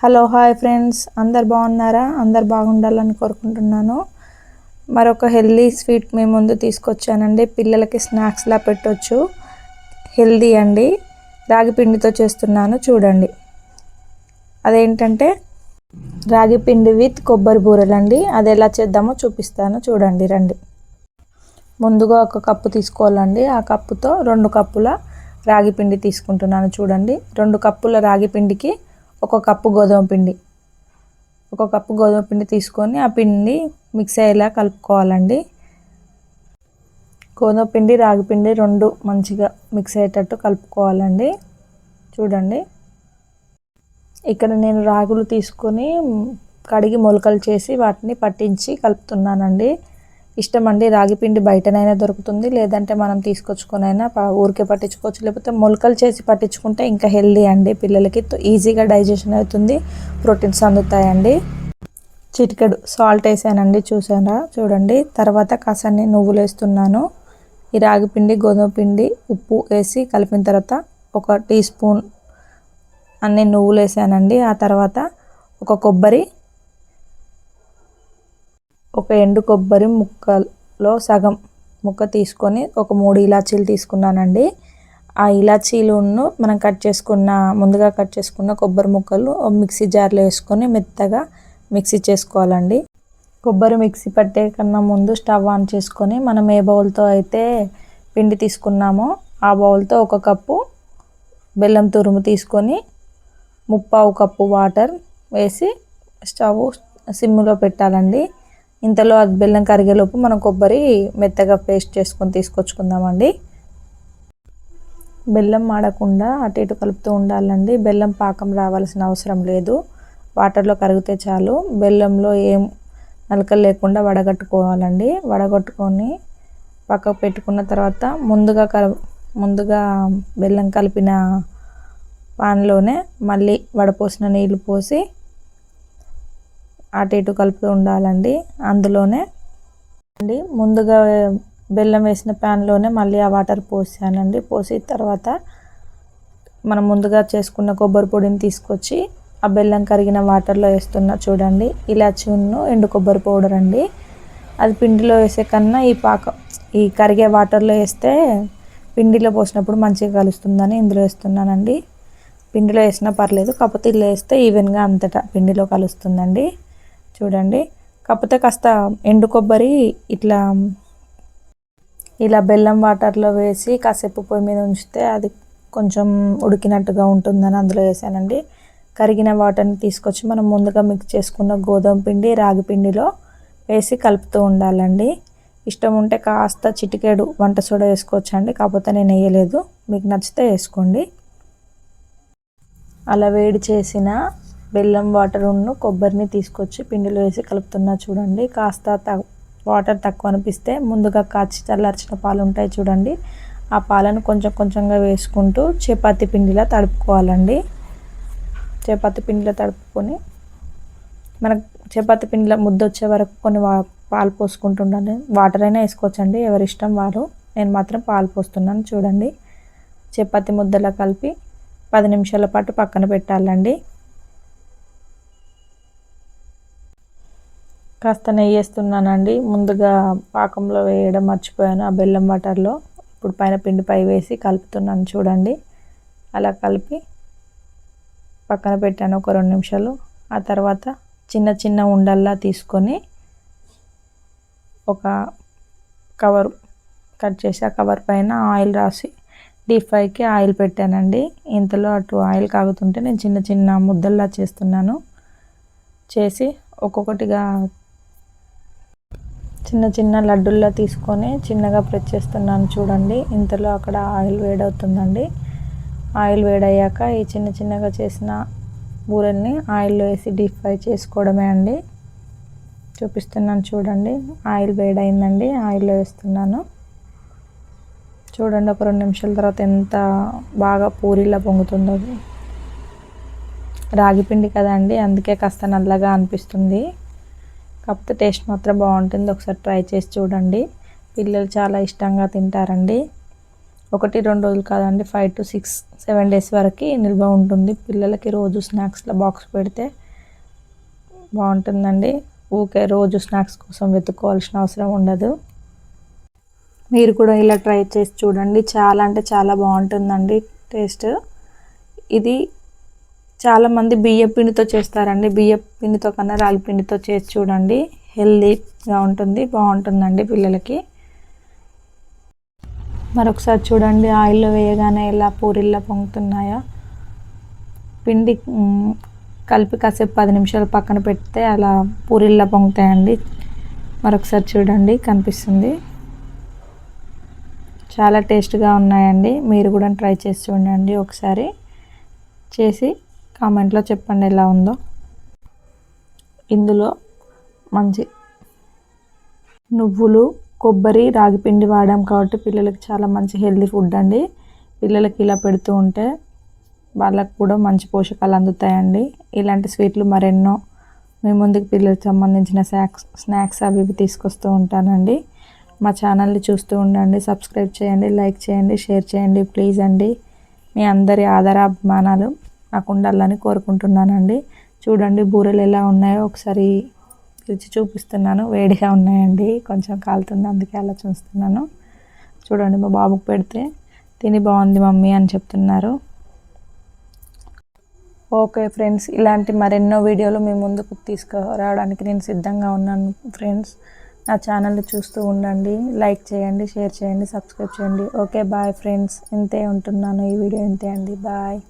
Hello hi friends, అందరు బాగున్నారా? అందరు బాగుండాలని కోరుకుంటున్నాను. మరొక హెల్దీ స్వీట్ మీ ముందు తీసుకొచ్చానండి. పిల్లలకి స్నాక్స్లా పెట్టొచ్చు, హెల్దీ అండి. రాగి పిండితో చేస్తున్నాను, చూడండి. అదేంటంటే రాగి పిండి విత్ కొబ్బరి బూరెలండి. అది ఎలా చేద్దామో చూపిస్తాను, చూడండి, రండి. ముందుగా ఒక కప్పు తీసుకోవాలండి. ఆ కప్పుతో 2 కప్పుల రాగి పిండి తీసుకుంటున్నాను, చూడండి. 2 కప్పుల రాగి పిండికి 1 కప్పు గోధుమ పిండి. 1 కప్పు గోధుమ పిండి తీసుకొని ఆ పిండి మిక్స్ అయ్యేలా కలుపుకోవాలండి. గోధుమ పిండి రాగి పిండి 2 మంచిగా మిక్స్ అయ్యేటట్టు కలుపుకోవాలండి, చూడండి. ఇక్కడ నేను రాగులు తీసుకొని కడిగి మొలకలు చేసి వాటిని పట్టించి కలుపుతున్నానండి. ఇష్టమండి, రాగి పిండి బయటనైనా దొరుకుతుంది, లేదంటే మనం తీసుకొచ్చుకొనైనా ఊరికే పట్టించుకోవచ్చు. లేకపోతే మొలకలు చేసి పట్టించుకుంటే ఇంకా హెల్దీ అండి. పిల్లలకి ఈజీగా డైజెషన్ అవుతుంది, ప్రోటీన్స్ అందుతాయండి. చిటికెడు సాల్ట్ వేసానండి, చూడండి. తర్వాత కాసాన్ని నువ్వులు వేస్తున్నాను. ఈ రాగి పిండి, గోధుమ పిండి, ఉప్పు వేసి కలిపిన తర్వాత 1 టీ స్పూన్ అన్ని నువ్వులు వేసానండి. ఆ తర్వాత ఒక ఎండు కొబ్బరి ముక్కలో సగం ముక్క తీసుకొని 3 ఇలాచీలు తీసుకున్నానండి. ఆ ఇలాచీలను మనం ముందుగా కట్ చేసుకున్న కొబ్బరి ముక్కలు మిక్సీ జార్లో వేసుకొని మెత్తగా మిక్సీ చేసుకోవాలండి. కొబ్బరి మిక్సీ పట్టే కన్నా ముందు స్టవ్ ఆన్ చేసుకొని మనం ఏ బౌల్తో అయితే పిండి తీసుకున్నామో ఆ బౌల్తో 1 కప్పు బెల్లం తురుము తీసుకొని 3/4 కప్పు వాటర్ వేసి స్టవ్ సిమ్లో పెట్టాలండి. ఇంతలో అది బెల్లం కరిగేలోపు మనం కొబ్బరి మెత్తగా పేస్ట్ చేసుకొని తీసుకొచ్చుకుందామండి. బెల్లం మాడకుండా అటు ఇటు కలుపుతూ ఉండాలండి. బెల్లం పాకం రావాల్సిన అవసరం లేదు, వాటర్లో కరిగితే చాలు. బెల్లంలో ఏం నలకలు లేకుండా వడగట్టుకోవాలండి. వడగట్టుకొని పక్కకు పెట్టుకున్న తర్వాత ముందుగా బెల్లం కలిపిన పాన్లోనే మళ్ళీ వడపోసిన నీళ్ళు పోసి అటు ఇటు కలుపుతూ ఉండాలండి. అందులోనే ముందుగా బెల్లం వేసిన ప్యాన్లోనే మళ్ళీ ఆ వాటర్ పోసానండి. పోసి తర్వాత మనం ముందుగా చేసుకున్న కొబ్బరి పొడిని తీసుకొచ్చి ఆ బెల్లం కరిగిన వాటర్లో వేస్తున్నా, చూడండి. ఇలాచీను ఎండు కొబ్బరి పౌడర్ అండి. అది పిండిలో వేసే కన్నా ఈ కరిగే వాటర్లో వేస్తే పిండిలో పోసినప్పుడు మంచిగా కలుస్తుందని ఇందులో వేస్తున్నానండి. పిండిలో వేసినా పర్లేదు, కాకపోతే ఇలా వేస్తే ఈవెన్గా అంతటా పిండిలో కలుస్తుందండి, చూడండి. కాకపోతే కాస్త ఎండు కొబ్బరి ఇలా బెల్లం వాటర్లో వేసి కాసేపు పొయ్యి మీద ఉంచితే అది కొంచెం ఉడికినట్టుగా ఉంటుందని అందులో వేసానండి. కరిగిన వాటర్ని తీసుకొచ్చి మనం ముందుగా మిక్స్ చేసుకున్న గోధుమ పిండి, రాగి పిండిలో వేసి కలుపుతూ ఉండాలండి. ఇష్టం ఉంటే కాస్త చిటికెడు వంట సోడా వేసుకోవచ్చండి, కాకపోతే నేను వేయలేదు, మీకు నచ్చితే వేసుకోండి. అలా వేడి చేసిన బెల్లం వాటర్ను కొబ్బరిని తీసుకొచ్చి పిండిలో వేసి కలుపుతున్నా, చూడండి. కాస్త వాటర్ తక్కువ అనిపిస్తే ముందుగా కాచి చల్లార్చిన పాలు ఉంటాయి, చూడండి. ఆ పాలను కొంచెం కొంచెంగా వేసుకుంటూ చపాతీ పిండిలా తడుపుకోవాలండి. చపాతీ పిండిలో తడుపుకొని మనకు చపాతీ పిండిలో ముద్ద వచ్చే వరకు కొన్ని పాలు పోసుకుంటుండండి. వాటర్ అయినా వేసుకోవచ్చండి, ఎవరి ఇష్టం వారు. నేను మాత్రం పాలు పోస్తున్నాను, చూడండి. చపాతీ ముద్దలా కలిపి 10 నిమిషాల పాటు పక్కన పెట్టాలండి. కాస్త నెయ్యి వేస్తున్నానండి. ముందుగా పాకంలో వేయడం మర్చిపోయాను, ఆ బెల్లం వాటర్లో. ఇప్పుడు పైన పిండిపై వేసి కలుపుతున్నాను, చూడండి. అలా కలిపి పక్కన పెట్టాను ఒక 2 నిమిషాలు. ఆ తర్వాత చిన్న చిన్న ఉండల్లా తీసుకొని ఒక కవర్ కట్ చేసి ఆ కవర్ పైన ఆయిల్ రాసి డీప్ ఫ్రైకి ఆయిల్ పెట్టానండి. ఇంతలో అటు ఆయిల్ కాగుతుంటే నేను చిన్న చిన్న ముద్దల్లా చేస్తున్నాను. చేసి ఒక్కొక్కటిగా చిన్న చిన్న లడ్డుల్లా తీసుకొని చిన్నగా ప్రెస్ చేస్తున్నాను, చూడండి. ఇంతలో అక్కడ ఆయిల్ వేడవుతుందండి. ఆయిల్ వేడయ్యాక ఈ చిన్న చిన్నగా చేసిన బూరెల్ని ఆయిల్లో వేసి డీప్ ఫ్రై చేసుకోవడమే అండి. చూపిస్తున్నాను, చూడండి. ఆయిల్ వేడైందండి, ఆయిల్లో వేస్తున్నాను, చూడండి. ఒక 2 నిమిషాల తర్వాత ఎంత బాగా పూరిలా పొంగుతుందో. రాగి పిండి కదండి, అందుకే కాస్త నల్లగా అనిపిస్తుంది, కాకపోతే టేస్ట్ మాత్రం బాగుంటుంది. ఒకసారి ట్రై చేసి చూడండి, పిల్లలు చాలా ఇష్టంగా తింటారండి. 1-2 రోజులు కాదండి, 5 to 6-7 డేస్ వరకు నిల్వ ఉంటుంది. పిల్లలకి రోజు స్నాక్స్లో బాక్స్ పెడితే బాగుంటుందండి. ఊకే రోజు స్నాక్స్ కోసం వెతుక్కోవాల్సిన అవసరం ఉండదు. మీరు కూడా ఇలా ట్రై చేసి చూడండి. చాలా అంటే చాలా బాగుంటుందండి టేస్ట్. ఇది చాలామంది బియ్యం పిండితో చేస్తారండి. బియ్యం పిండితో కన్నా రాగి పిండితో చేసి చూడండి. హెల్తీగా ఉంటుంది, బాగుంటుందండి పిల్లలకి. మరొకసారి చూడండి, ఆయిల్లో వేయగానే ఎలా పూరిల్లా పొంగుతున్నాయో. పిండి కలిపి కాసేపు 10 నిమిషాలు పక్కన పెడితే అలా పూరిల్లా పొంగుతాయండి. మరొకసారి చూడండి, కనిపిస్తుంది. చాలా టేస్ట్గా ఉన్నాయండి. మీరు కూడా ట్రై చేసి చూడండి ఒకసారి. చేసి కామెంట్లో చెప్పండి ఎలా ఉందో. ఇందులో మంచి నువ్వులు, కొబ్బరి, రాగి పిండి వాడాం కాబట్టి పిల్లలకి చాలా మంచి హెల్తీ ఫుడ్ అండి. పిల్లలకి ఇలా పెడుతూ ఉంటే వాళ్ళకు కూడా మంచి పోషకాలు అందుతాయండి. ఇలాంటి స్వీట్లు మరెన్నో మీ ముందుకు పిల్లలకు సంబంధించిన స్నాక్స్ అవి ఇవి తీసుకొస్తూ ఉంటానండి. మా ఛానల్ని చూస్తూ ఉండండి. సబ్స్క్రైబ్ చేయండి, లైక్ చేయండి, షేర్ చేయండి ప్లీజ్ అండి. మీ అందరి ఆదరాభిమానాలు నాకు ఉండాలని కోరుకుంటున్నానండి. చూడండి బూరెలు ఎలా ఉన్నాయో ఒకసారి రుచి చూపిస్తున్నాను. వేడిగా ఉన్నాయండి, కొంచెం కాలుతుంది, అందుకే అలా చూస్తున్నాను. చూడండి, మా బాబుకు పెడితే తిని బాగుంది మమ్మీ అని చెప్తున్నారు. ఓకే ఫ్రెండ్స్, ఇలాంటి మరెన్నో వీడియోలు మీ ముందుకు తీసుకురావడానికి నేను సిద్ధంగా ఉన్నాను ఫ్రెండ్స్. నా ఛానల్ని చూస్తూ ఉండండి. లైక్ చేయండి, షేర్ చేయండి, సబ్స్క్రైబ్ చేయండి. Okay bye friends. ఇంతే ఉంటున్నాను. ఈ వీడియో ఇంతే అండి. బాయ్.